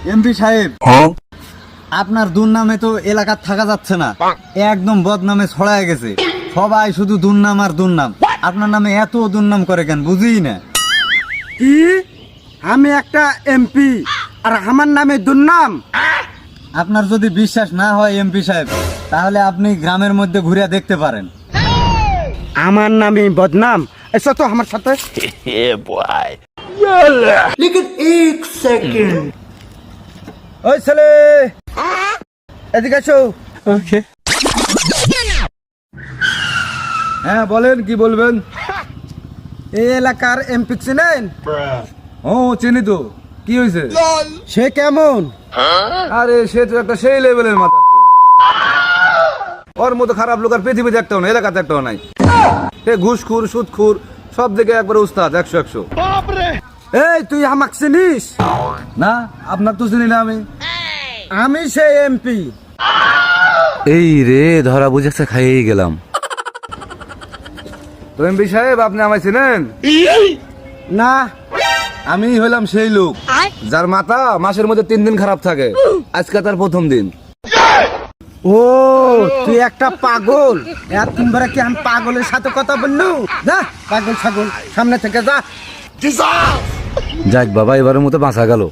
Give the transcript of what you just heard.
MP সাহেব, আপনার দুর্নামে তো এলাকার থাকা যাচ্ছে না, একদম বদনামে ছড়ায় গেছে। সবাই শুধু দুর্নাম আর দুর্নাম। আপনার নামে এত দুর্নাম করে কেন বুঝি না। কি? আমি একটা এমপি আর আমার নামে দুর্নাম? আপনার যদি বিশ্বাস না হয় এমপি সাহেব, তাহলে আপনি গ্রামের মধ্যে ঘুরে দেখতে পারেন। আমার নামে বদনাম? এসো তো আমার সাথে। ওই ছেলে, এদিকে আসো। হ্যাঁ বলেন, কি বলবেন? এই এলাকার এমপি চিনেন? ও চিনি তো, কি হয়েছে? সে কেমন? আরে সে তো একটা সেই লেভেলের মাথা। ওর মতো খারাপ লোক আর পৃথিবীতে একটাও নাই, এলাকাতে একটাও নাই। সে ঘুষখোর, সুদখোর, সব দিকে একবারে উস্তাদ, 100-100। এই তুই আমাকে চিনিস? না, আপনার তো চিনি না আমি। আমি সে এমপি। এই রে, ধরা বুঝেছে, খাইয়েই গেলাম। তো এমপি সাহেব, আপনি আমায় চিনেন? না। আমি হলাম সেই লোক যার মাথা মাসের মধ্যে 3 দিন খারাপ থাকে। আজকে তার প্রথম দিন। ও, তুই একটা পাগল। এতদিন ধরে কি আমি পাগলের সাথে কথা বললু? যা পাগল ছাগল, সামনে থেকে যা। যাক বাবা, এবারের মতো বাঁচা গেল।